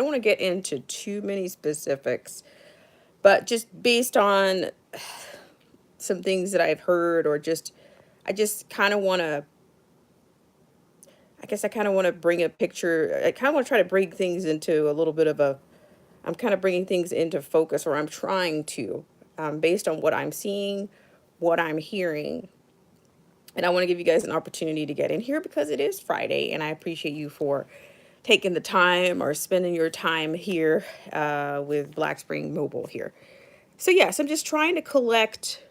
don't want to get into too many specifics, but just based on some things that I've heard, or just, I just kind of want to, I guess I kind of want to bring a picture. I kind of want to try to bring things into a little bit of a, I'm kind of bringing things into focus, or I'm trying to, based on what I'm seeing, what I'm hearing. And I want to give you guys an opportunity to get in here because it is Friday, and I appreciate you for taking the time or spending your time here with Black Spring Mobile here. So, yes, I'm just trying to collect.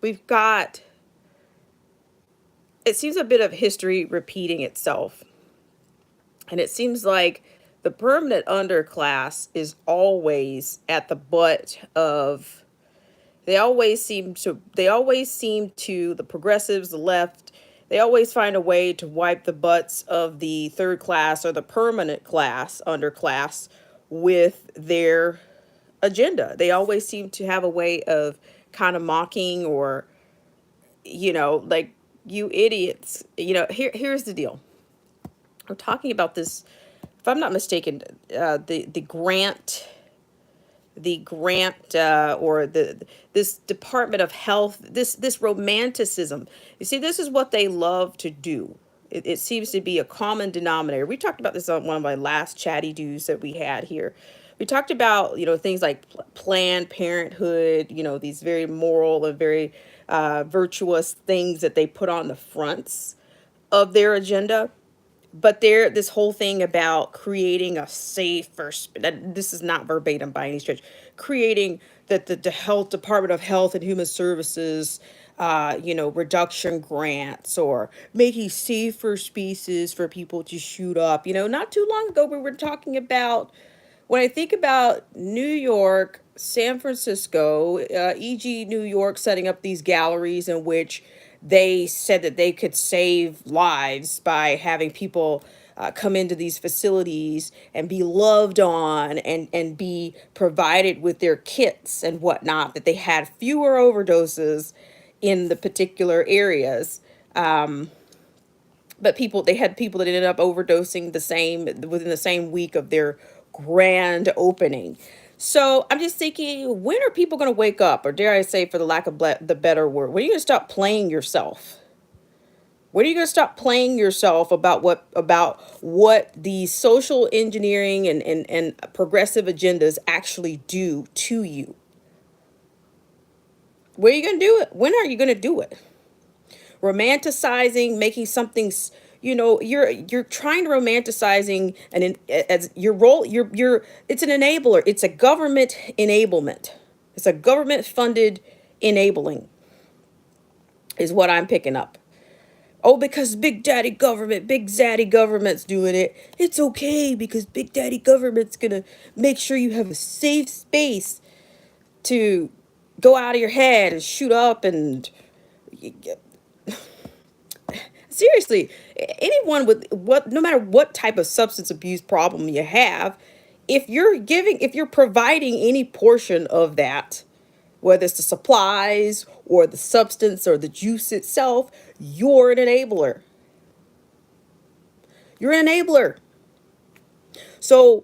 We've got, it seems a bit of history repeating itself. And it seems like the permanent underclass is always at the butt of, they always seem to, the progressives, the left, they always find a way to wipe the butts of the third class or the permanent class, underclass, with their agenda. They always seem to have a way of kind of mocking, or, like, you idiots. Here's the deal. I'm talking about this, if I'm not mistaken, the grant or the this Department of Health, this romanticism. You see, this is what they love to do. It seems to be a common denominator. We talked about this on one of my last chatty doos that we had here. We talked about, things like Planned Parenthood, these very moral and very virtuous things that they put on the fronts of their agenda. But there, this whole thing about creating a safer, this is not verbatim by any stretch, creating that the health Department of Health and Human Services, reduction grants, or making safer spaces for people to shoot up. Not too long ago, we were talking about, when I think about New York, San Francisco, e.g., New York setting up these galleries in which they said that they could save lives by having people come into these facilities and be loved on, and be provided with their kits and whatnot, that they had fewer overdoses in the particular areas. But they had people that ended up overdosing within the same week of their grand opening. So I'm just thinking, when are people going to wake up, or dare I say, for the lack of the better word, when are you going to stop playing yourself? When are you going to stop playing yourself about what the social engineering and progressive agendas actually do to you? When are you going to do it? When are you going to do it? Romanticizing, making something, you're trying to romanticizing, and as your role, you're it's an enabler. It's a government enablement. It's a government funded enabling, is what I'm picking up. Oh, because big zaddy government's doing it, it's okay because big daddy government's gonna make sure you have a safe space to go out of your head and shoot up. And seriously, anyone with what, no matter what type of substance abuse problem you have, if you're providing any portion of that, whether it's the supplies or the substance or the juice itself, you're an enabler. You're an enabler. So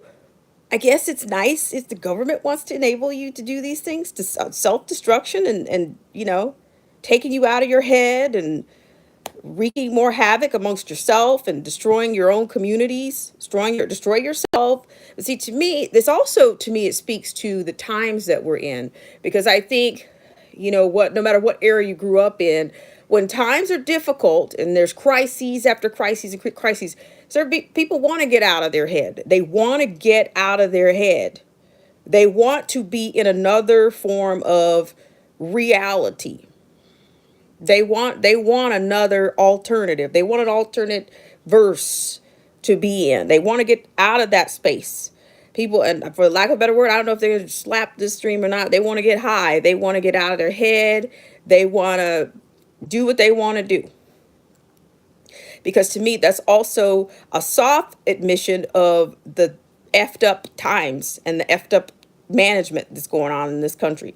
I guess it's nice if the government wants to enable you to do these things, to self-destruction, and taking you out of your head and wreaking more havoc amongst yourself and destroying your own communities, destroy yourself. But see, to me, it speaks to the times that we're in, because I think, no matter what era you grew up in, when times are difficult and there's crises after crises and crises, people want to get out of their head. They want to get out of their head. They want to be in another form of reality. They want another alternative. They want an alternate verse to be in. They want to get out of that space. People, and for lack of a better word, I don't know if they're gonna slap this stream or not. They want to get high. They want to get out of their head. They want to do what they want to do. Because to me, that's also a soft admission of the effed up times and the effed up management that's going on in this country.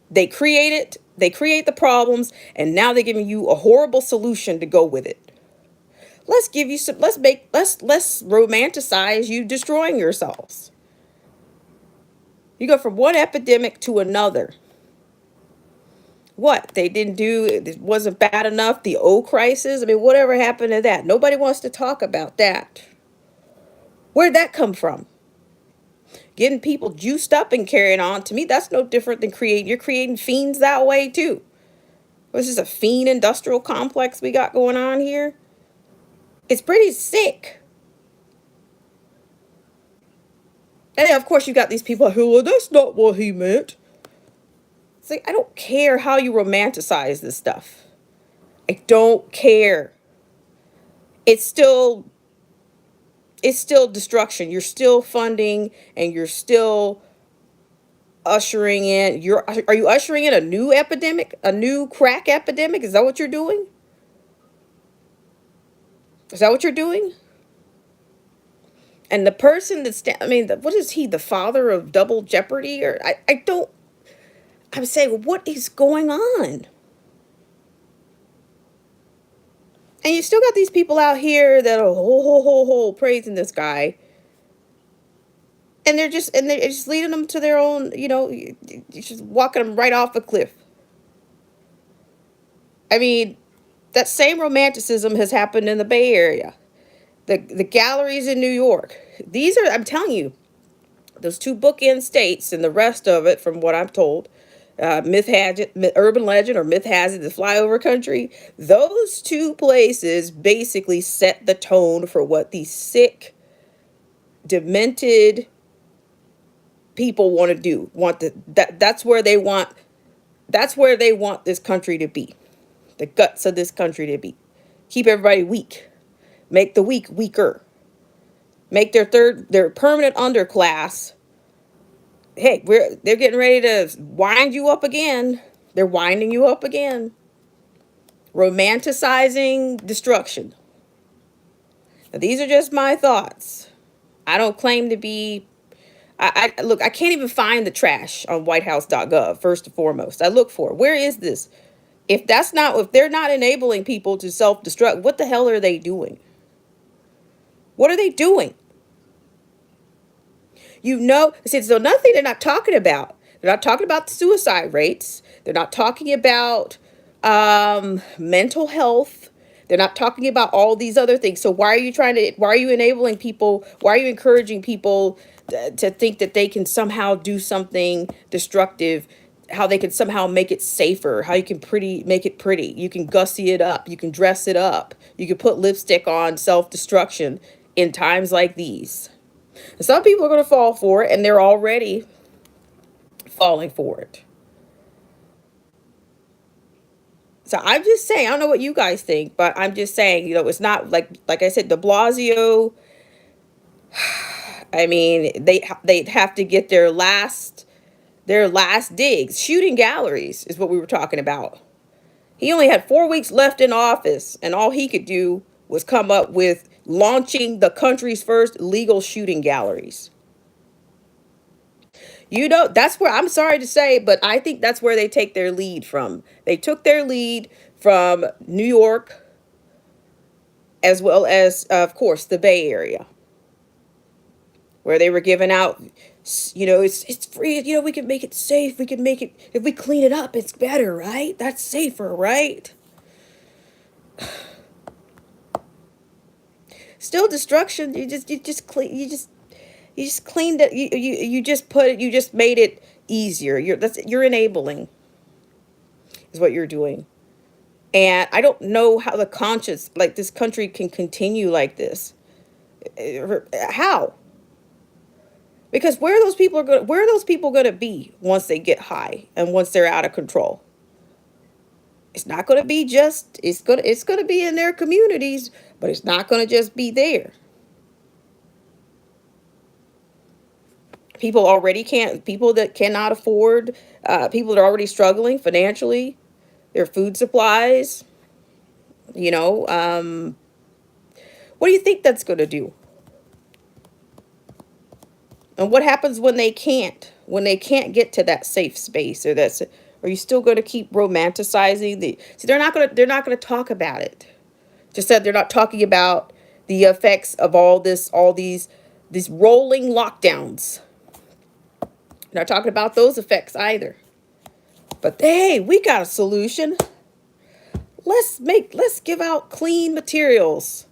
They create the problems, and now they're giving you a horrible solution to go with it. Let's give you some, let's romanticize you destroying yourselves. You go from one epidemic to another. What they didn't do, it wasn't bad enough. The O crisis, I mean, whatever happened to that? Nobody wants to talk about that. Where'd that come from? Getting people juiced up and carrying on. To me, that's no different than you're creating fiends that way too. This is a fiend industrial complex we got going on here. It's pretty sick. And of course, you got these people who, well, that's not what he meant. It's like, I don't care how you romanticize this stuff. I don't care. It's still destruction. You're still funding and you're still ushering in. Are you ushering in a new epidemic, a new crack epidemic? Is that what you're doing? Is that what you're doing? And the person that's, I mean, what is he, the father of double jeopardy? Or I don't, I'm saying, what is going on? And you still got these people out here that are praising this guy. And they're just leading them to their own, you're just walking them right off a cliff. I mean, that same romanticism has happened in the Bay Area. The galleries in New York. These are, I'm telling you, those two bookend states and the rest of it, from what I'm told, urban legend or myth has it, the flyover country. Those two places basically set the tone for what these sick, demented people want to do. That's where they want. That's where they want this country to be. The guts of this country to be. Keep everybody weak. Make the weak weaker. Make their permanent underclass. Hey, they're getting ready to wind you up again. They're winding you up again. Romanticizing destruction. Now, these are just my thoughts. I don't claim to be. I look. I can't even find the trash on WhiteHouse.gov. First and foremost, I look for it. Where is this? If they're not enabling people to self-destruct, what the hell are they doing? What are they doing? So nothing they're not talking about. They're not talking about the suicide rates. They're not talking about mental health. They're not talking about all these other things. So why are you enabling people? Why are you encouraging people to think that they can somehow do something destructive? How they can somehow make it safer? How you can make it pretty? You can gussy it up. You can dress it up. You can put lipstick on self-destruction in times like these. Some people are going to fall for it, and they're already falling for it. So I'm just saying, I don't know what you guys think, but I'm just saying, it's not like I said, De Blasio. I mean, they'd have to get their last digs. Shooting galleries is what we were talking about. He only had 4 weeks left in office, and all he could do was come up with launching the country's first legal shooting galleries. That's where, I'm sorry to say, but I think that's where they take their lead from. They took their lead from New York, as well as, of course, the Bay Area, where they were giving out, it's free, we can make it safe. We can make it, if we clean it up, it's better, right? That's safer, right? Still destruction. You just cleaned it. You just made it easier. You're enabling is what you're doing. And I don't know how the conscience, like, this country can continue like this. How? Because where are those people going to be once they get high and once they're out of control? It's not going to be just, it's going to be in their communities, but it's not going to just be there. People that cannot afford, people that are already struggling financially, their food supplies, what do you think that's going to do? And what happens when they can't get to that safe space, are you still going to keep romanticizing see, they're not going to talk about it. Just said they're not talking about the effects of these rolling lockdowns. They're not talking about those effects either. But hey, we got a solution. Let's give out clean materials.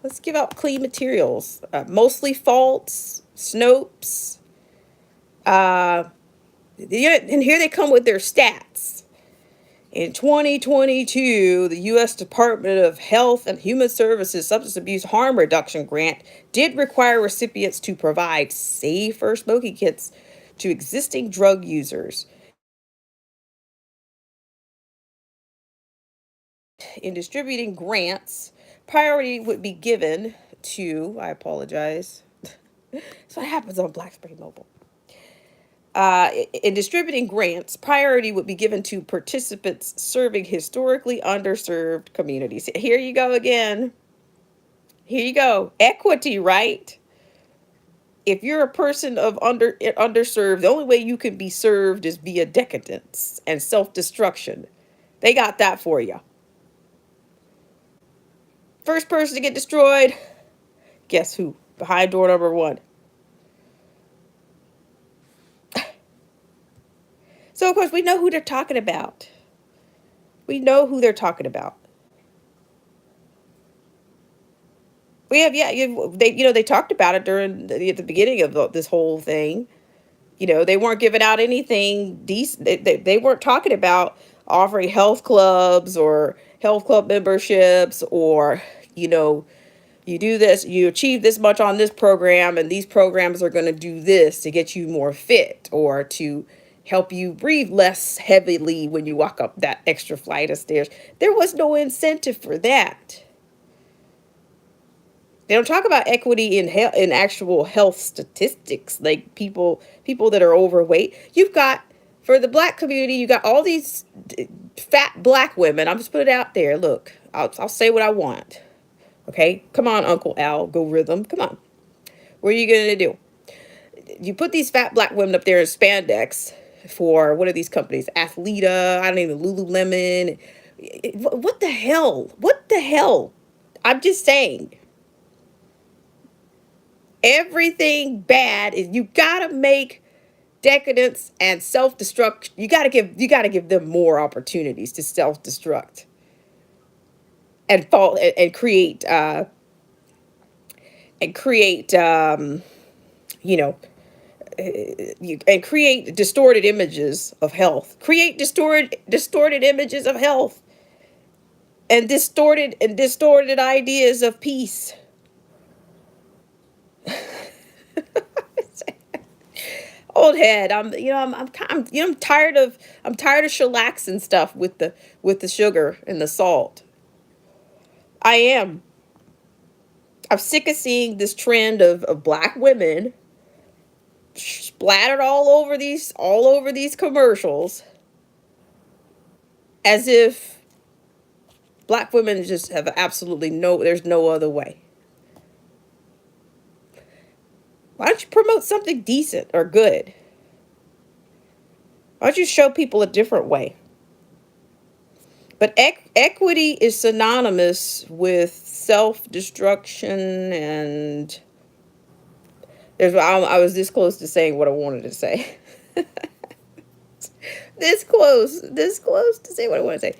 Let's give out clean materials. Mostly false, Snopes. Uh, and here they come with their stats. In 2022, the U.S. Department of Health and Human Services Substance Abuse Harm Reduction Grant did require recipients to provide safer smoking kits to existing drug users. In distributing grants, priority would be given to, I apologize. That's what happens on Black Spring Mobile. In distributing grants, priority would be given to participants serving historically underserved communities. Here you go again. Here you go. Equity, right? If you're a person of underserved, the only way you can be served is via decadence and self-destruction. They got that for you. First person to get destroyed, guess who? Behind door number one. So of course we know who they're talking about. We know who they're talking about. We have, yeah, they talked about it during at the beginning of this whole thing. They weren't giving out anything decent. They weren't talking about offering health clubs or health club memberships or, you do this, you achieve this much on this program, and these programs are going to do this to get you more fit or to help you breathe less heavily when you walk up that extra flight of stairs. There was no incentive for that. They don't talk about equity in actual health statistics, like people that are overweight. You've got, for the Black community, you got all these fat Black women. I'm just put it out there. Look, I'll say what I want. Okay, come on, Uncle Al, go rhythm. Come on. What are you gonna do? You put these fat Black women up there in spandex for, what are these companies? Athleta, I don't even, Lululemon. What the hell? What the hell? I'm just saying. Everything bad is, you gotta make decadence and self-destruct. You gotta give them more opportunities to self-destruct and fall and create you know and create distorted images of health. Create distorted images of health and distorted ideas of peace. Old head. I'm tired of shellaxing stuff with the sugar and the salt. I am. I'm sick of seeing this trend of Black women splattered all over these commercials as if Black women just have absolutely there's no other way. Why don't you promote something decent or good? Why don't you show people a different way? But equity is synonymous with self-destruction, and I was this close to saying what I wanted to say. This close to say what I want to say.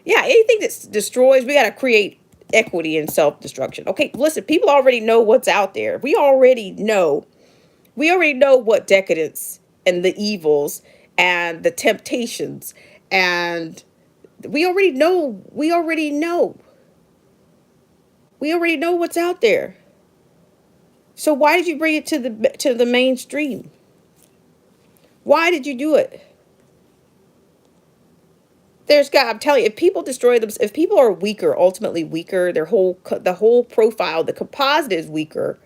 Yeah, anything that destroys, we got to create equity and self-destruction. Okay, listen, people already know what's out there. We already know what decadence and the evils and the temptations, and we already know what's out there. So why did you bring it to the mainstream? Why did you do it? I'm telling you, if people destroy them, if people are weaker, ultimately weaker, the whole profile, the composite is weaker.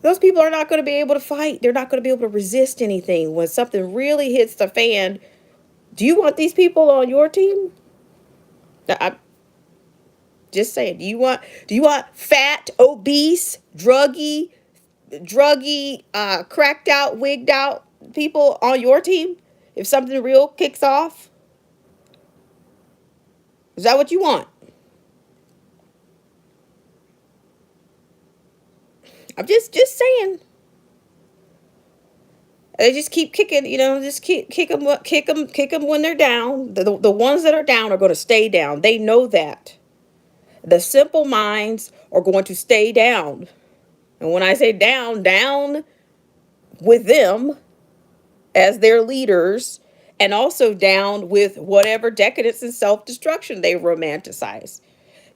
Those people are not going to be able to fight. They're not going to be able to resist anything when something really hits the fan. Do you want these people on your team? I'm just saying. Do you want fat, obese, druggy, cracked out, wigged out people on your team if something real kicks off? Is that what you want? I'm just saying. They just keep kicking, just keep kick them when they're down. The ones that are down are going to stay down. They know that. The simple minds are going to stay down. And when I say down, down with them as their leaders, and also down with whatever decadence and self-destruction they romanticize.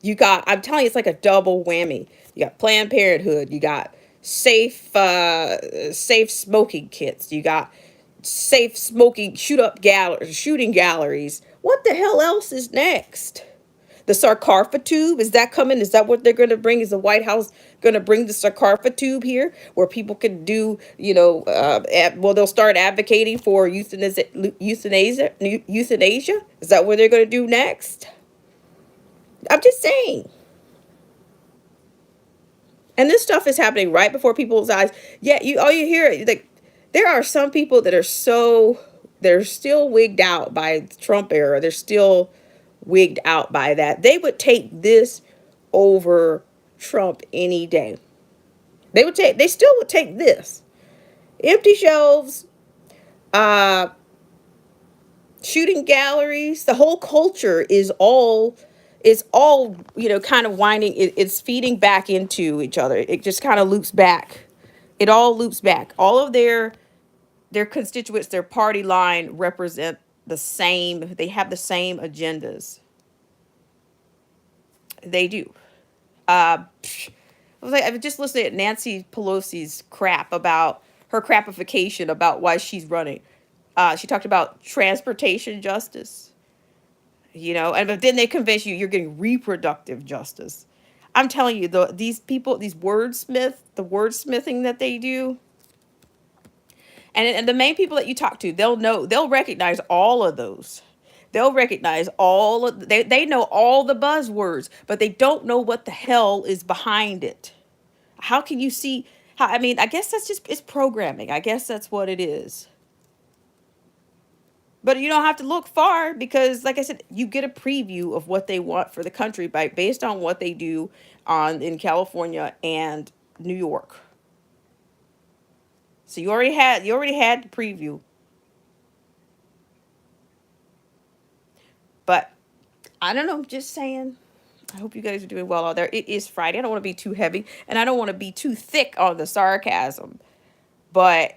You got, I'm telling you, it's like a double whammy. You got Planned Parenthood, you got safe smoking kits, you got safe smoking shooting galleries. What the hell else is next? The sarcophagus, is that coming? Is that what they're going to bring? Is the White House going to bring the sarcophagus here, where people can do, well, they'll start advocating for euthanasia. Is that what they're going to do next? I'm just saying. And this stuff is happening right before people's eyes. Yeah, all you hear, like, there are some people that are they're still wigged out by the Trump era. They're still wigged out by that. They would take this over Trump any day. They still would take this. Empty shelves, uh, shooting galleries, the whole culture is all kind of winding, it's feeding back into each other. It just kind of loops back. It all loops back. All of their constituents, their party line represent the same, they have the same agendas. They do. I was just listening to Nancy Pelosi's crap about her crapification about why she's running. She talked about transportation justice, and but then they convince you you're getting reproductive justice. I'm telling you, these people, these the wordsmithing that they do, and the main people that you talk to, they'll recognize all of those. They'll recognize they know all the buzzwords, but they don't know what the hell is behind it. How can you see how, I mean, I guess that's just, it's programming. I guess that's what it is. But you don't have to look far, because like I said, you get a preview of what they want for the country based on what they do on in California and New York. So you already had the preview. But I don't know, just saying. I hope you guys are doing well out there. It is Friday. I don't want to be too heavy, and I don't want to be too thick on the sarcasm. But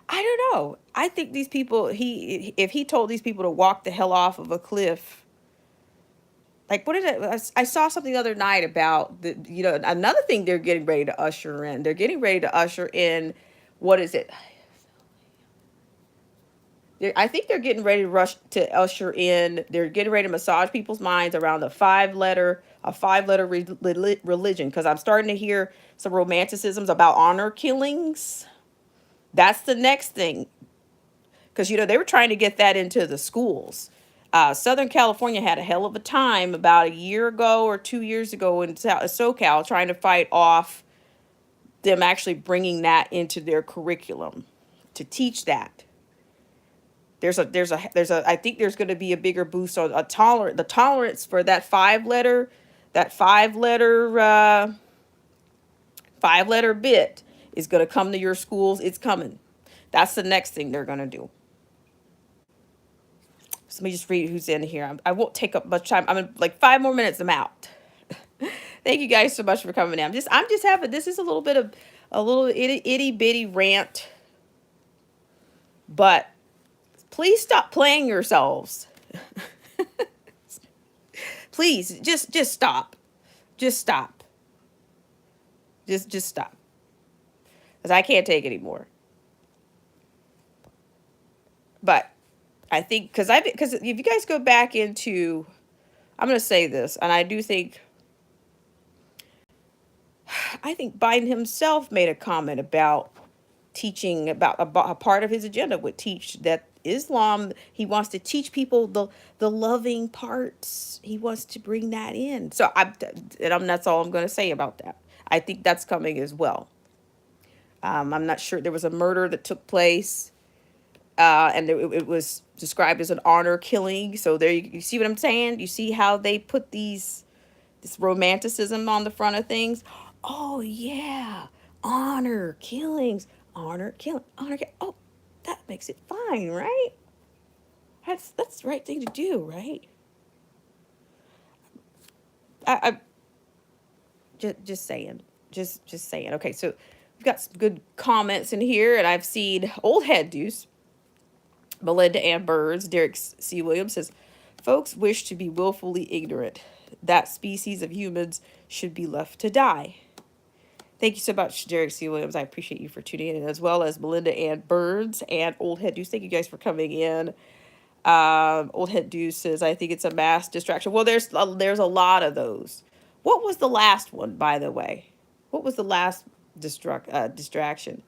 I don't know. I think these people, if he told these people to walk the hell off of a cliff, like, what is it? I saw something the other night about another thing they're getting ready to usher in. They're getting ready to usher in, what is it? I think they're getting ready to rush to usher in. They're getting ready to massage people's minds around a five letter religion. Because I'm starting to hear some romanticisms about honor killings. That's the next thing. Because they were trying to get that into the schools. Southern California had a hell of a time about a year ago or 2 years ago in SoCal, trying to fight off them actually bringing that into their curriculum to teach that. I think there's going to be a bigger boost on the tolerance for that five letter bit is going to come to your schools. It's coming. That's the next thing they're going to do. So let me just read who's in here. I won't take up much time. I'm in like 5 more minutes. I'm out. Thank you guys so much for coming in. I'm just having, this is a little bit of a little itty bitty rant, but please stop playing yourselves. Please just stop. Just stop. Just stop. Because I can't take anymore. But I think, because if you guys go back into, I'm going to say this, and I think Biden himself made a comment about teaching about a part of his agenda would teach that Islam, he wants to teach people the loving parts. He wants to bring that in. So that's all I'm going to say about that. I think that's coming as well. I'm not sure. There was a murder that took place and it was described as an honor killing. So there you see what I'm saying. You see how they put this romanticism on the front of things. Oh yeah, honor killings, honor killing, honor. Oh, that makes it fine, right? That's the right thing to do, right? I just saying, just saying. Okay, so we've got some good comments in here, and I've seen old head deuce. Melinda Ann Burns, Derek C. Williams says, folks wish to be willfully ignorant. That species of humans should be left to die. Thank you so much, Derek C. Williams. I appreciate you for tuning in, as well as Melinda Ann Burns and Old Head Deuce. Thank you guys for coming in. Old Head Deuce says, I think it's a mass distraction. Well, there's a lot of those. What was the last one, by the way? What was the last distraction?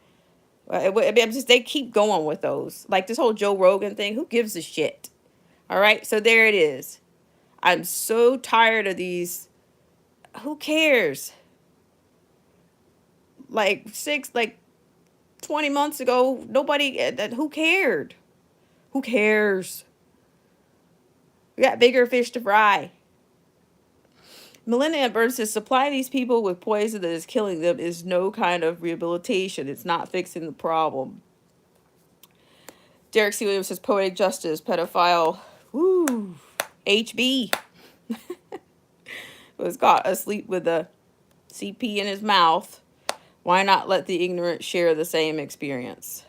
I mean, I'm just they keep going with those. Like this whole Joe Rogan thing. Who gives a shit? All right, so there it is. I'm so tired of these. Who cares? Like 20 months ago, nobody. Who cared? Who cares? We got bigger fish to fry. Melinda Ann Burns says supplying these people with poison that is killing them is no kind of rehabilitation. It's not fixing the problem. Derek C. Williams says poetic justice, pedophile. Woo. HB was caught asleep with a CP in his mouth. Why not let the ignorant share the same experience?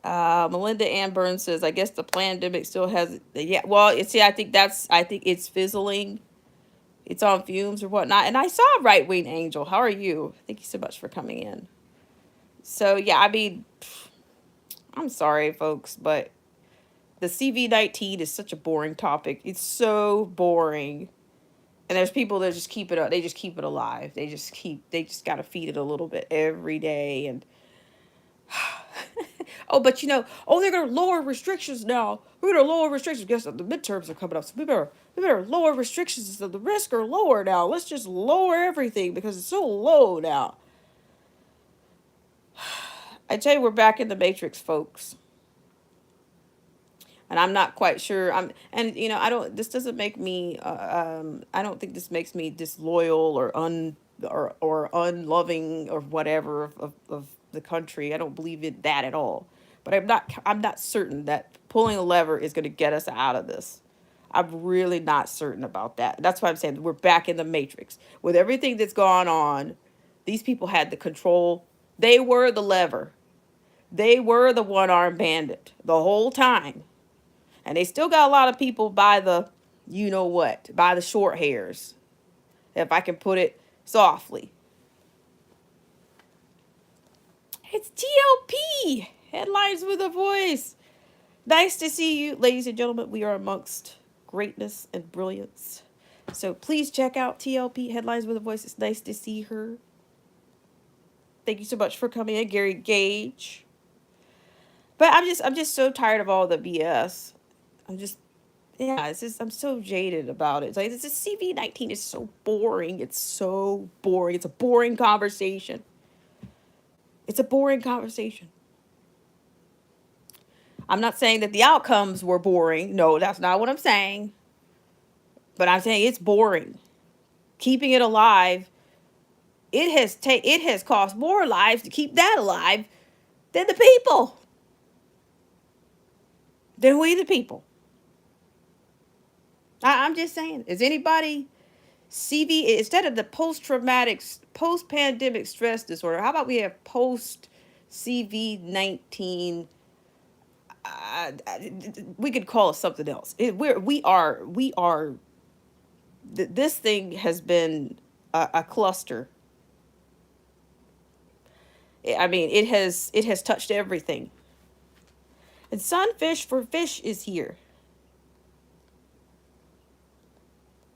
Melinda Ann Burns says, I guess the pandemic still has, yeah, well, see, I think it's fizzling. It's on fumes or whatnot. And I saw Right Wing Angel. How are you? Thank you so much for coming in. So, yeah, I mean, I'm sorry, folks, but the CV-19 is such a boring topic. It's so boring. And there's people that just keep it up. They just keep it alive. They just got to feed it a little bit every day. And oh, but they're going to lower restrictions now. We're going to lower restrictions. Guess the midterms are coming up. So we better lower restrictions so the risks are lower now. Let's just lower everything because it's so low now. I tell you, we're back in the matrix, folks. And I'm not quite sure. This doesn't make me, I don't think this makes me disloyal or unloving or whatever of the country. I don't believe in that at all. But I'm not certain that pulling a lever is going to get us out of this. I'm really not certain about that. That's why I'm saying we're back in the matrix. With everything that's gone on, these people had the control. They were the lever. They were the one-armed bandit the whole time. And they still got a lot of people by the, by the short hairs, if I can put it softly. It's TLP, Headlines with a Voice. Nice to see you, ladies and gentlemen. We are amongst greatness and brilliance. So please check out TLP, Headlines with a Voice. It's nice to see her. Thank you so much for coming in, Gary Gage. But I'm just so tired of all the BS. I'm so jaded about it. It's like this CV-19 is so boring. It's so boring. It's a boring conversation. It's a boring conversation. I'm not saying that the outcomes were boring. No, that's not what I'm saying. But I'm saying it's boring. Keeping it alive, it has cost more lives to keep that alive than the people. Than we the people. I'm just saying, is anybody instead of the post-pandemic stress disorder, how about we have post-CV-19? We could call it something else. This thing has been a cluster. I mean, it has touched everything. And Sunfish for Fish is here.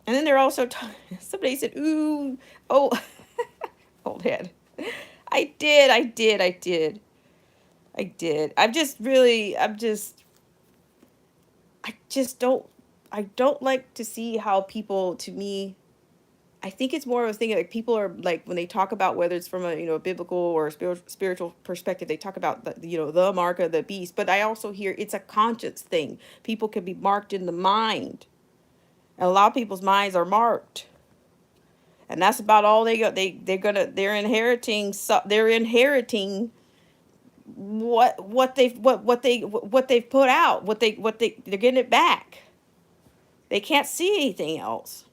And then they're also somebody said, ooh, oh, old head. I did. I don't like to see how people, to me, I think it's more of a thing like people are like when they talk about whether it's from a a biblical or a spiritual perspective, they talk about the the mark of the beast. But I also hear it's a conscience thing. People can be marked in the mind, and a lot of people's minds are marked, and that's about all they got. They're inheriting. So they're inheriting what they've put out. They're getting it back. They can't see anything else.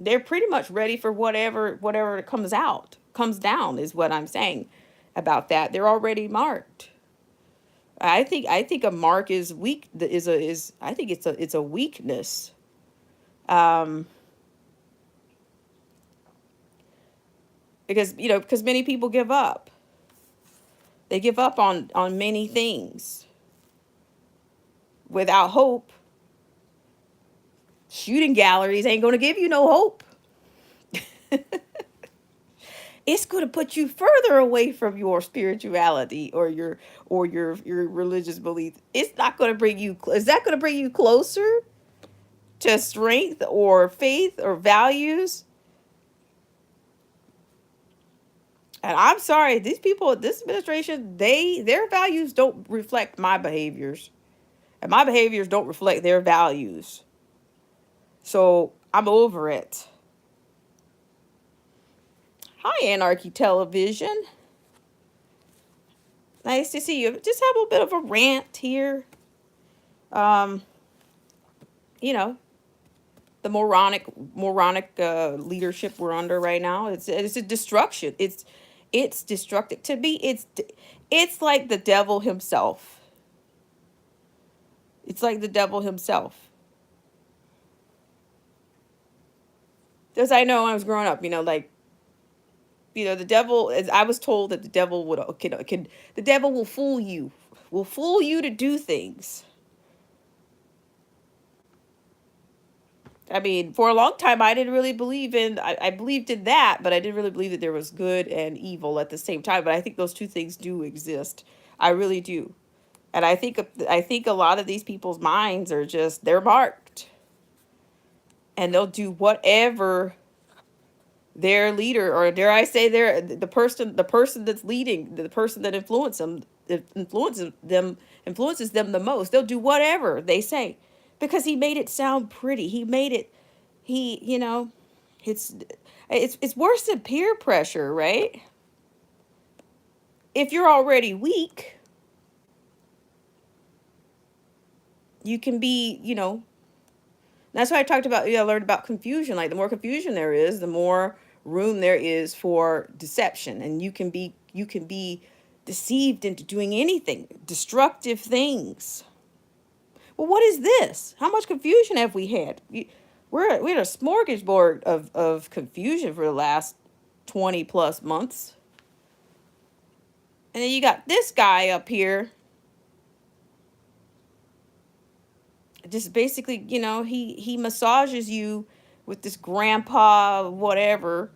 They're pretty much ready for whatever comes down is what I'm saying about that. They're already marked. I think a mark is weak is I think it's a weakness. um because because many people give up. They give up on many things without hope. Shooting galleries ain't going to give you no hope. It's going to put you further away from your spirituality or your religious belief. It's not going to bring you is that going to bring you closer to strength or faith or values? And I'm sorry, these people, this administration, their values don't reflect my behaviors, and my behaviors don't reflect their values. So I'm over it. Hi, Anarchy Television. Nice to see you. Just have a bit of a rant here. Um, you know, the moronic leadership we're under right now. It's a destruction. It's destructive. To me, it's like the devil himself. It's like the devil himself. Because I know when I was growing up, like the devil. As I was told that the devil can the devil will fool you to do things. I mean, for a long time, I didn't really believe in. I believed in that, but I didn't really believe that there was good and evil at the same time. But I think those two things do exist. I really do, and I think a lot of these people's minds are just they're marked, and they'll do whatever their leader, or dare I say their the person that's leading, the person that influences them the most. They'll do whatever they say because he made it sound pretty. He made it he it's it's worse than peer pressure, right? If you're already weak, you can be, that's why I talked about, I learned about confusion. Like the more confusion there is, the more room there is for deception, and you can be deceived into doing anything, destructive things. Well, what is this? How much confusion have we had? We're at a smorgasbord of confusion for the last 20 plus months. And then you got this guy up here, just basically, he massages you with this grandpa whatever.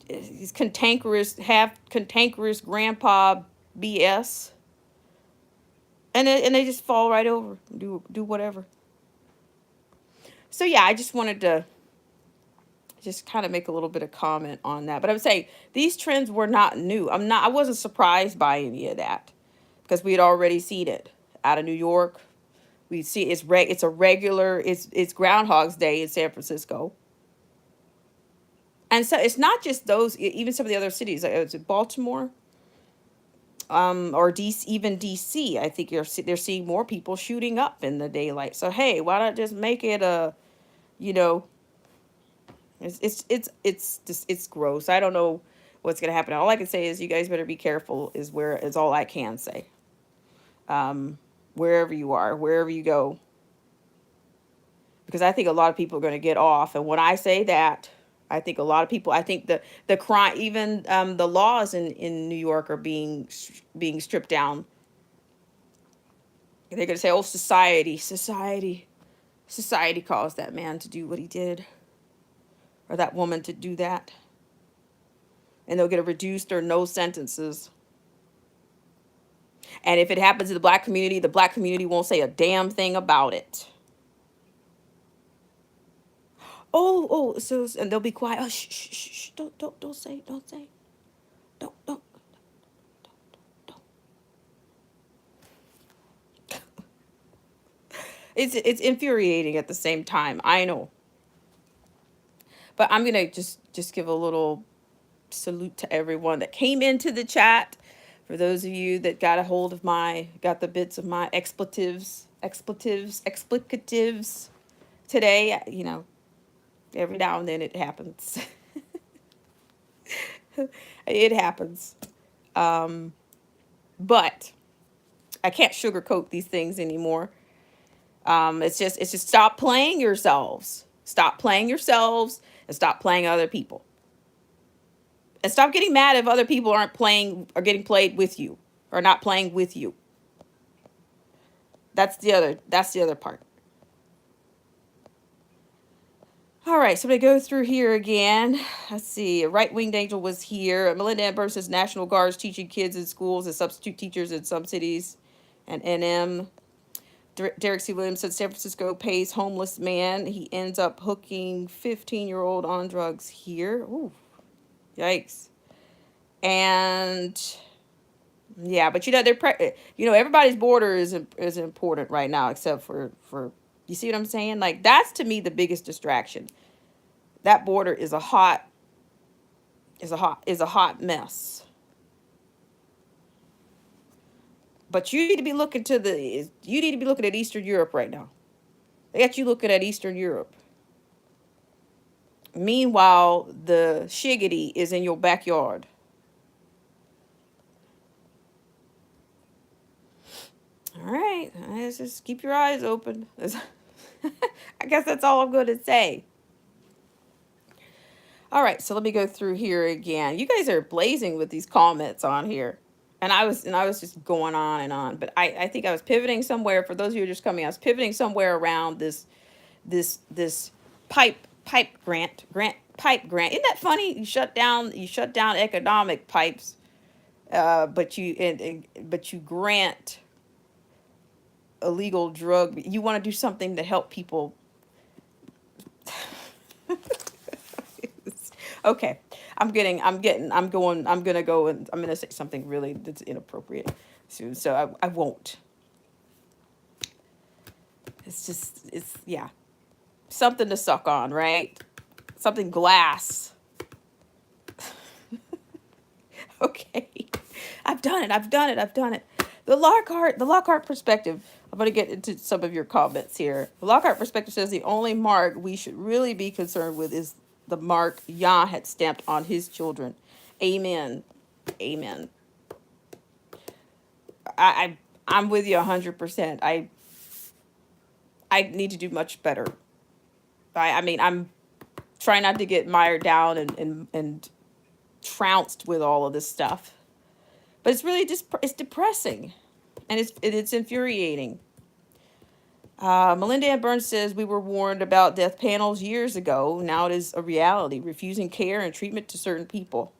He's cantankerous, half cantankerous grandpa BS. And they just fall right over, do whatever. So yeah, I just wanted to just kind of make a little bit of comment on that. But I'm saying these trends were not new. I wasn't surprised by any of that because we had already seen it out of New York. We see it's a regular, it's Groundhog's Day in San Francisco. And so it's not just those, even some of the other cities, like is it Baltimore, or DC, even DC. I think they're seeing more people shooting up in the daylight. So hey, why not just make it a, you know, it's just it's gross. I don't know what's gonna happen. All I can say is you guys better be careful. Is all I can say. Wherever you are, wherever you go, because I think a lot of people are going to get off. And when I say that, I think a lot of people. I think the crime, even the laws in New York are being stripped down. They're going to say, "Oh, society caused that man to do what he did, or that woman to do that," and they'll get a reduced or no sentences. And if it happens to the black community won't say a damn thing about it. So and they'll be quiet. Oh, shh, shh, shh, shh. Don't say, don't say, don't. It's infuriating at the same time. I know, but I'm gonna just give a little salute to everyone that came into the chat. For those of you that got a hold of got the bits of my explicatives today, every now and then it happens. It happens. Um, but I can't sugarcoat these things anymore. It's just stop playing yourselves. Stop playing yourselves and stop playing other people. And stop getting mad if other people aren't playing or getting played with you or not playing with you. That's the other part. All right, so I'm going to go through here again. Let's see. A right-winged angel was here. Melinda Amber says National Guards teaching kids in schools as substitute teachers in some cities. And NM. Derek C. Williams said San Francisco pays homeless man. He ends up hooking 15-year-old on drugs here. Ooh, yikes. And yeah, but everybody's border is important right now, except for you see what I'm saying? Like that's to me the biggest distraction. That border is a hot mess. But you need to be looking at Eastern Europe right now. They got you looking at Eastern Europe. Meanwhile, the shiggity is in your backyard. All right, let's just keep your eyes open. I guess that's all I'm going to say. All right, so let me go through here again. You guys are blazing with these comments on here. And I was just going on and on, but I think I was pivoting somewhere. For those of you who are just coming, I was pivoting somewhere around this pipe grant. Isn't that funny? You shut down economic pipes, but you grant illegal drug. You want to do something to help people. Okay, I'm gonna go and I'm gonna say something really that's inappropriate soon. So I won't. Yeah, something to suck on, right? Something glass. Okay, I've done it. The Lockhart perspective. I'm going to get into some of your comments here. The Lockhart perspective says the only mark we should really be concerned with is the mark Yah had stamped on his children. Amen. Amen. I'm with you 100%. I need to do much better. I mean, I'm trying not to get mired down and trounced with all of this stuff. But it's really just it's depressing, and it's infuriating. Melinda Ann Burns says we were warned about death panels years ago. Now it is a reality, refusing care and treatment to certain people.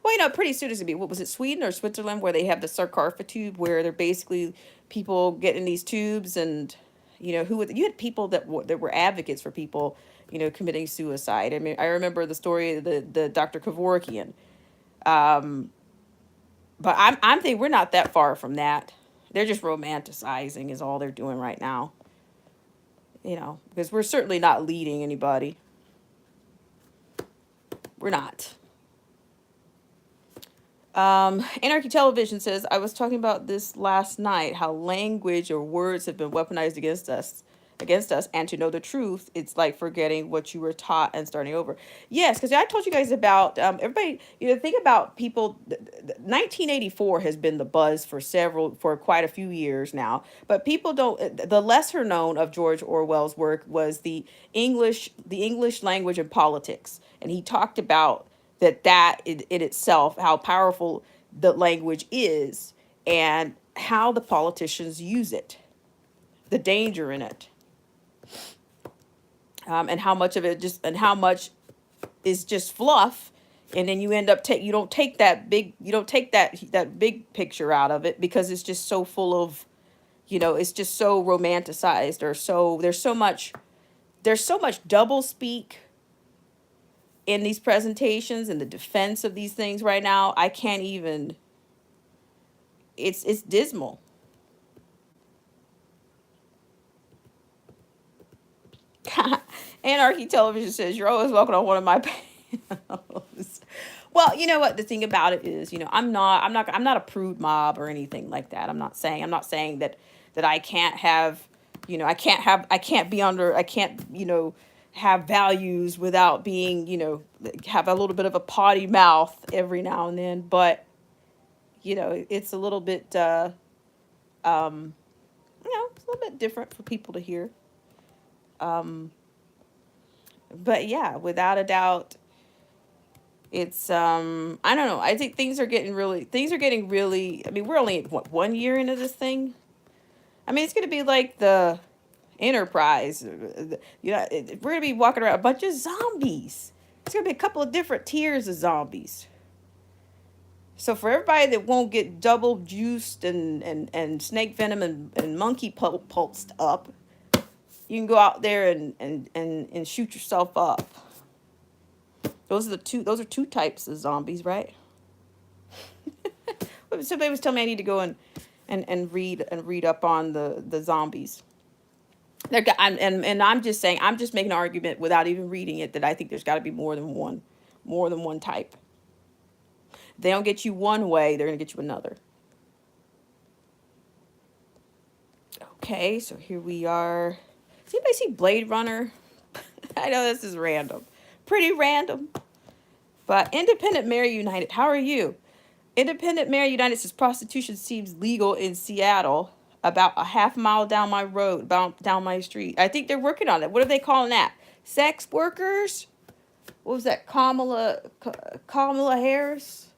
Well, pretty soon it's gonna be, what was it, Sweden or Switzerland, where they have the sarcophagus tube, where they're basically people get in these tubes, and you had people that were advocates for people, committing suicide. I mean, I remember the story of the Dr. Kevorkian. Um, but I'm thinking we're not that far from that. They're just romanticizing is all they're doing right now. Because we're certainly not leading anybody. We're not. Anarchy Television says, I was talking about this last night, how language or words have been weaponized against us, and to know the truth, it's like forgetting what you were taught and starting over. Yes, because I told you guys about everybody, think about people. 1984 has been the buzz for quite a few years now, but people don't. The lesser known of George Orwell's work was the English language and politics, and he talked about that in itself, how powerful the language is and how the politicians use it, the danger in it, and how much of it and how much is just fluff, and then you end up you don't take that big picture out of it because it's just so full of it's just so romanticized, or so there's so much double speak in these presentations and the defense of these things right now. I can't even. It's dismal. Anarchy Television says you're always welcome on one of my panels. Well, you know what the thing about it is, I'm not a prude mob or anything like that. I'm not saying that I can't have, I can't be under, I can't, have values without being, have a little bit of a potty mouth every now and then. But it's a little bit, um, it's a little bit different for people to hear. Um, but yeah, without a doubt, it's I don't know. I think things are getting really. I mean, we're only what, 1 year into this thing. I mean, it's gonna be like the Enterprise. We're gonna be walking around a bunch of zombies. It's gonna be a couple of different tiers of zombies. So for everybody that won't get double juiced and snake venom and monkey pulsed up, you can go out there and shoot yourself up. Those are two types of zombies, right? Somebody was telling me I need to go and read up on the zombies. And I'm just saying, I'm just making an argument without even reading it, that I think there's got to be more than one type. They don't get you one way, they're gonna get you another. Okay, so here we are. Does anybody see Blade Runner? I know this is random, pretty random. But Independent Mary United, how are you? Independent Mary United says prostitution seems legal in Seattle, about a half mile down my road, down my street. I think they're working on it. What are they calling that? Sex workers? What was that? Kamala Harris?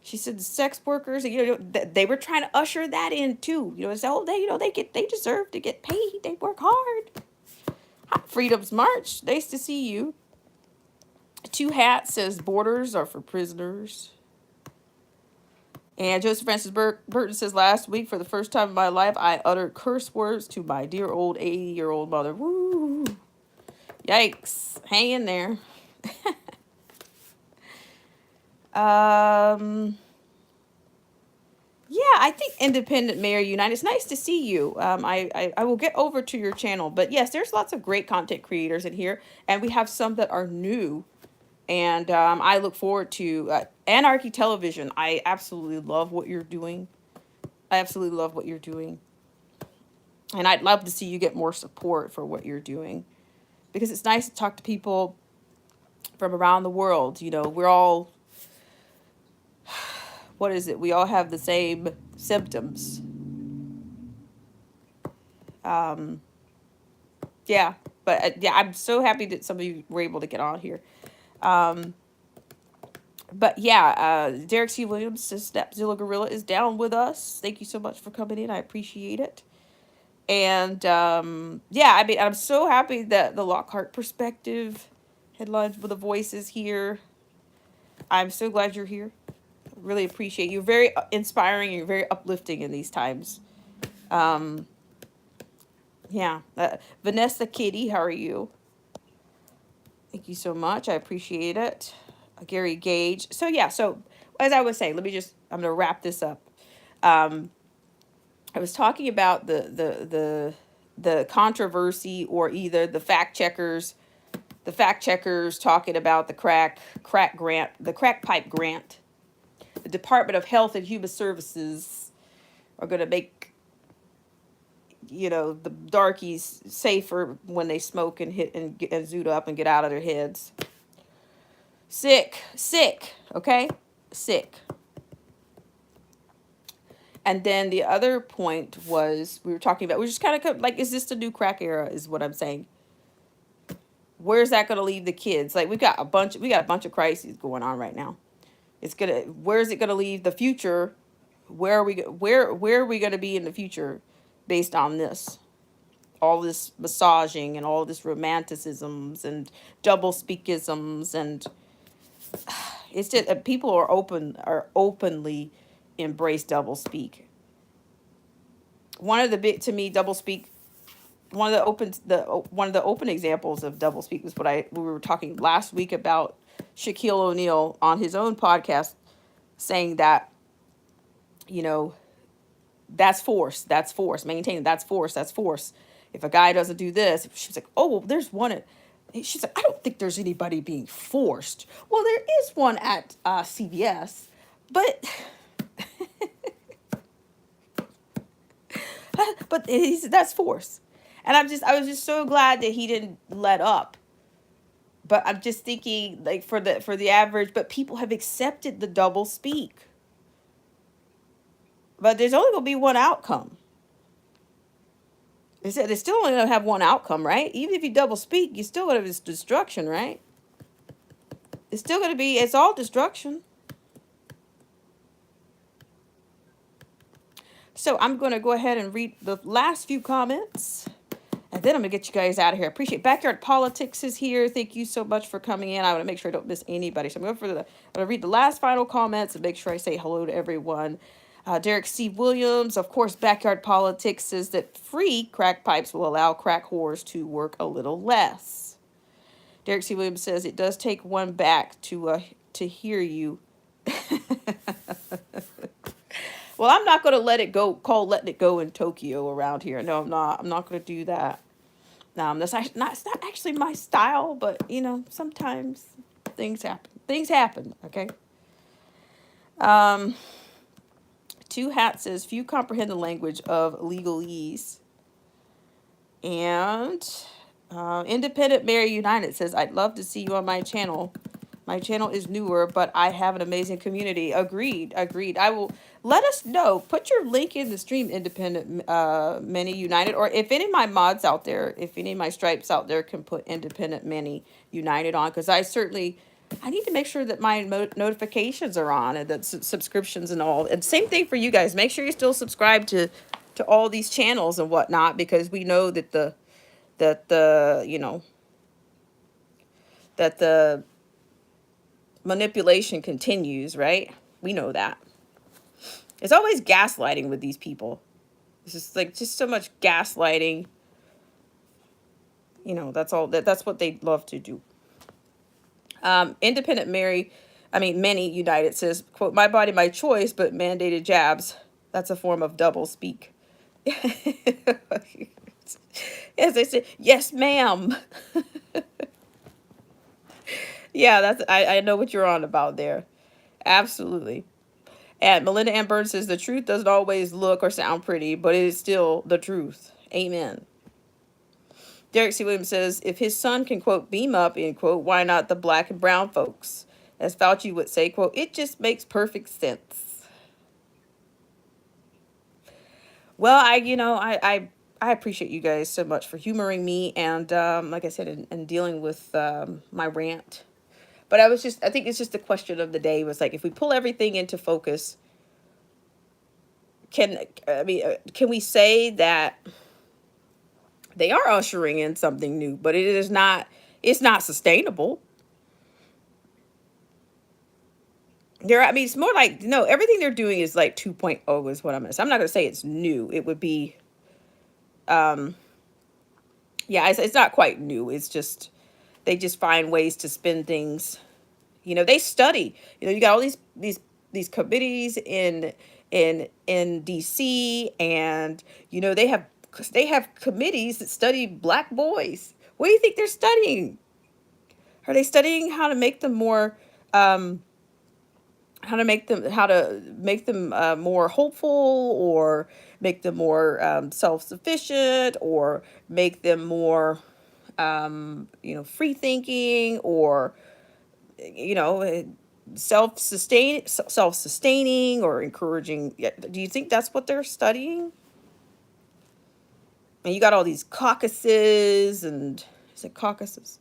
She said the sex workers. They were trying to usher that in too. So they deserve to get paid. They work hard. Freedom's March. Nice to see you. Two Hats says borders are for prisoners. And Joseph Francis Burton says, last week, for the first time in my life, I uttered curse words to my dear old 80-year-old mother. Woo! Yikes. Hang in there. Yeah, I think Independent Mayor United. It's nice to see you. I will get over to your channel. But yes, there's lots of great content creators in here. And we have some that are new. And I look forward to Anarchy Television. I absolutely love what you're doing. I absolutely love what you're doing. And I'd love to see you get more support for what you're doing. Because it's nice to talk to people from around the world. We're all, what is it? We all have the same symptoms. Yeah. But yeah, I'm so happy that some of you were able to get on here. But yeah, Derek C. Williams says Snapzilla Gorilla is down with us. Thank you so much for coming in. I appreciate it. And yeah, I mean, I'm so happy that the Lockhart Perspective headlines with the voices here. I'm so glad you're here. Really appreciate you. Very inspiring. You're very uplifting in these times. Yeah. Vanessa Kitty, how are you? Thank you so much. I appreciate it. Gary Gage. So yeah, so as I was saying, I'm going to wrap this up. I was talking about the controversy, or either the fact checkers talking about the crack pipe grant. The Department of Health and Human Services are going to make the darkies safer when they smoke and hit and zoot up and get out of their heads. Sick, okay? Sick. And then the other point was, we're just kind of like, is this the new crack era, is what I'm saying. Where's that going to leave the kids? Like, we got a bunch of crises going on right now. Where is it going to leave the future? Where are we going to be in the future based on this? All this massaging and all this romanticisms and double speakisms, and it's just people are openly embrace double speak. One of the big, to me, double speak, one of the open examples of double speak was what I we were talking last week about Shaquille O'Neal on his own podcast, saying that, you know, that's force, that's force, maintaining that's force, that's force. If a guy doesn't do this, she's like, oh, well, there's one. She's like, I don't think there's anybody being forced. Well, there is one at CVS, but that's force. And I was just so glad that he didn't let up. But I'm just thinking, like, for the average, but people have accepted the double speak. But there's only gonna be one outcome. They said they're still only gonna have one outcome, right? Even if you double speak, you still gonna have this destruction, right? It's still gonna be, it's all destruction. So I'm gonna go ahead and read the last few comments. And then I'm gonna get you guys out of here. I appreciate Backyard Politics is here. Thank you so much for coming in. I want to make sure I don't miss anybody. So I'm gonna read the last final comments and make sure I say hello to everyone. Derek C. Williams, of course, Backyard Politics says that free crack pipes will allow crack whores to work a little less. Derek C. Williams says it does take one back to hear you. Well, I'm not gonna let it go. Call letting it go in Tokyo around here. No, I'm not. I'm not gonna do that. That's not. It's not actually my style, but sometimes things happen. Things happen. Okay. Um, Two Hats says few comprehend the language of legalese. And Independent Mary United says, I'd love to see you on my channel. My channel is newer, but I have an amazing community. Agreed. Agreed. I will let us know. Put your link in the stream, Independent Many United. Or if any of my mods out there, if any of my stripes out there can put Independent Many United on. Because I need to make sure that my notifications are on and that subscriptions and all. And same thing for you guys. Make sure you still subscribe to all these channels and whatnot, because we know that the manipulation continues, right? We know that. It's always gaslighting with these people. It's just so much gaslighting. That's all that's what they love to do. Independent Many United says, quote, my body, my choice, but mandated jabs. That's a form of double speak. As they say, yes, ma'am. Yeah, I know what you're on about there. Absolutely. And Melinda Ann Burns says the truth doesn't always look or sound pretty, but it is still the truth. Amen. Derek C. Williams says if his son can, quote, beam up, end quote, why not the black and brown folks? As Fauci would say, quote, it just makes perfect sense. Well, I appreciate you guys so much for humoring me and, like I said, and dealing with my rant. But I think it's just the question of the day was like, if we pull everything into focus, can we say that they are ushering in something new, but it's not sustainable. It's more like, no, everything they're doing is like 2.0 is what I'm going to say. I'm not going to say it's new. It would be, yeah, it's not quite new. It's just, they just find ways to spin things. They study, you got all these committees in DC, and, they have committees that study black boys. What do you think they're studying? Are they studying how to make them more, how to make them more hopeful, or make them more self-sufficient, or make them more free thinking, or self-sustaining, or encouraging? Do you think that's what they're studying? And you got all these caucuses, and is it caucuses?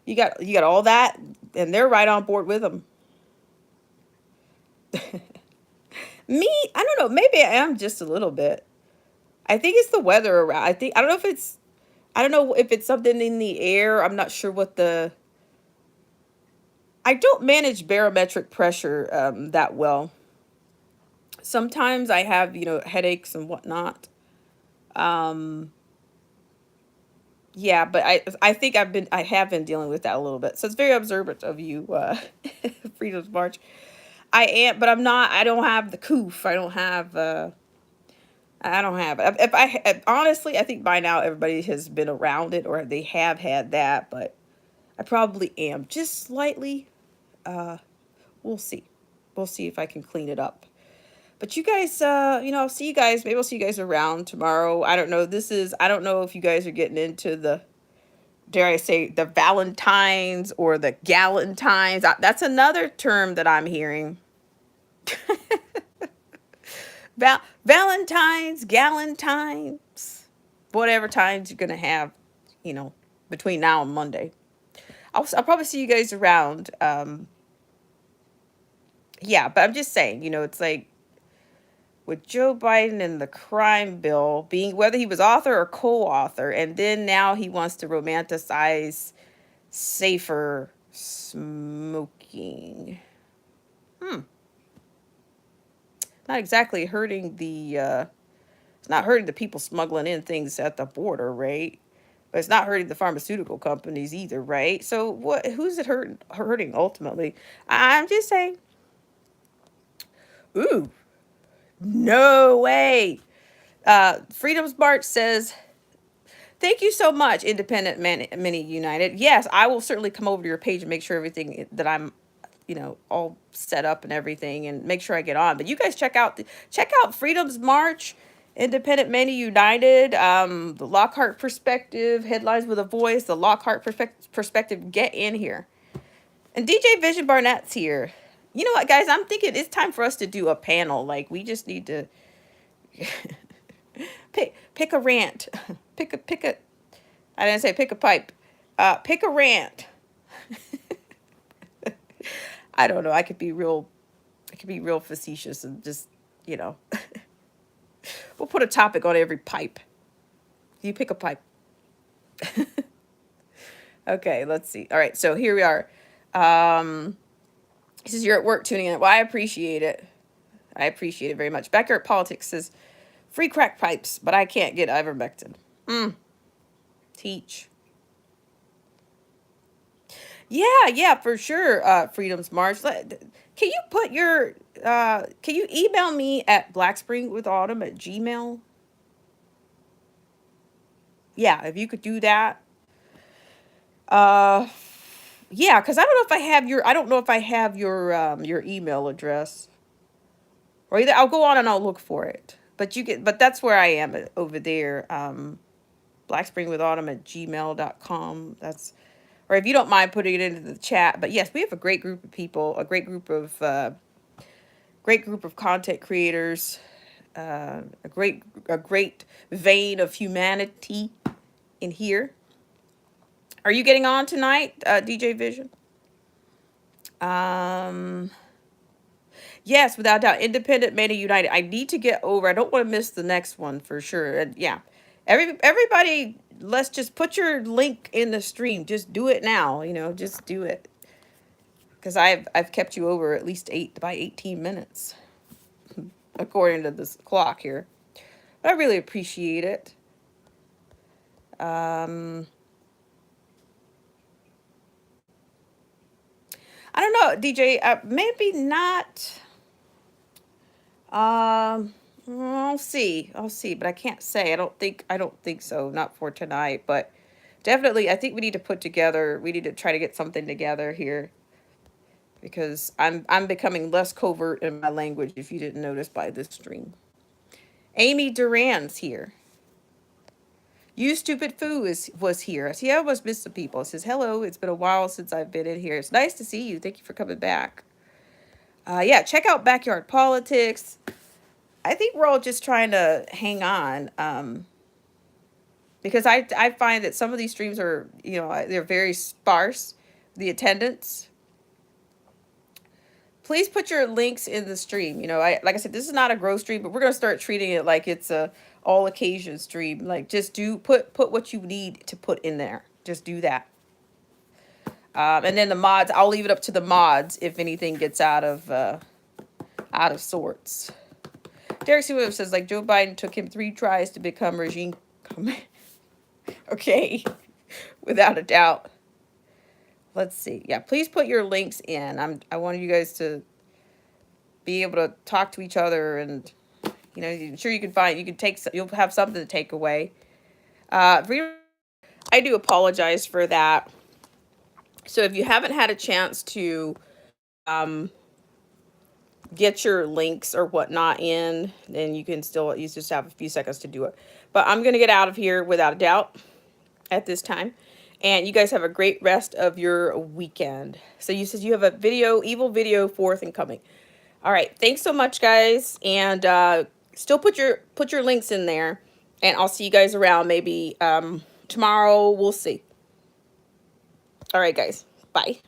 You got all that, and they're right on board with them. Me, I don't know. Maybe I am just a little bit. I think it's the weather around. I don't know if it's something in the air. I'm not sure I don't manage barometric pressure that well. Sometimes I have, headaches and whatnot. Um, yeah, but I think I have been dealing with that a little bit. So it's very observant of you, Freedom's March. I am, but I'm not. I don't have the coof. I don't have. I don't have it. If honestly, I think by now everybody has been around it or they have had that, but I probably am just slightly. Uh, we'll see. We'll see if I can clean it up. But you guys, I'll see you guys. Maybe I'll see you guys around tomorrow. I don't know. I don't know if you guys are getting into the, dare I say, the Valentines or the Galentines. That's another term that I'm hearing. Valentines, Galentines, whatever times you're going to have, you know, between now and Monday. I'll probably see you guys around. Yeah, but I'm just saying, it's like with Joe Biden and the crime bill being whether he was author or co-author, and then now he wants to romanticize safer smoking. Not exactly hurting it's not hurting the people smuggling in things at the border, right? But it's not hurting the pharmaceutical companies either, right? So who's it hurting ultimately? I'm just saying. Ooh, no way. Freedom's March says, thank you so much, Independent Mini United. Yes, I will certainly come over to your page and make sure everything that I'm, all set up and everything, and make sure I get on. But you guys check out Freedom's March, Independent Many United, the Lockhart Perspective, Headlines with a Voice, the Lockhart Perspective. Get in here. And DJ Vision Barnett's here. You know what, guys? I'm thinking it's time for us to do a panel. Like, we just need to pick a rant. pick a. I didn't say pick a pipe. Pick a rant. I don't know. I could be real facetious and just, we'll put a topic on every pipe. You pick a pipe. Okay, let's see. All right, so here we are. He says you're at work tuning in. Well, I appreciate it. I appreciate it very much. Backyard Politics says free crack pipes, but I can't get ivermectin. Teach. Yeah, for sure. Freedom's March. Can you put your can you email me at blackspringwithautumn@gmail? Yeah, if you could do that. Uh yeah, because I don't know if I have your email address. Or either I'll go on and I'll look for it. But that's where I am over there. Blackspringwithautumn@gmail.com. Or if you don't mind putting it into the chat. But yes, we have a great group of people, a great group of content creators, a great vein of humanity in here. Are you getting on tonight, DJ Vision? Yes, without doubt. Independent Many United. I need to get over. I don't want to miss the next one for sure. And yeah, everybody, let's just put your link in the stream. Just do it now. Just do it. Because I've kept you over at least 18 minutes, according to this clock here. But I really appreciate it. I don't know, DJ. Maybe not. I'll see. But I can't say. I don't think so. Not for tonight. But definitely, I think we need to We need to try to get something together here. Because I'm becoming less covert in my language. If you didn't notice by this stream. Amy Duran's here. You Stupid Foo was here. See, I almost missed some people. It says, hello, it's been a while since I've been in here. It's nice to see you. Thank you for coming back. Yeah, check out Backyard Politics. I think we're all just trying to hang on. Because I find that some of these streams are, they're very sparse. The attendance. Please put your links in the stream. Like I said, this is not a growth stream, but we're going to start treating it like it's a all occasion stream. Like, just put what you need to put in there. Just do that. And then the mods, I'll leave it up to the mods if anything gets out of sorts. Derek C. Williams says, like, Joe Biden took him 3 tries to become regime. Okay, without a doubt. Let's see. Yeah, please put your links in. I want you guys to be able to talk to each other, and I'm sure you can take, you'll have something to take away. I do apologize for that. So if you haven't had a chance to get your links or whatnot in, then you just have a few seconds to do it. But I'm going to get out of here without a doubt at this time. And you guys have a great rest of your weekend. So you said you have a evil video forthcoming. All right. Thanks so much, guys. And still put your links in there. And I'll see you guys around maybe tomorrow. We'll see. All right, guys. Bye.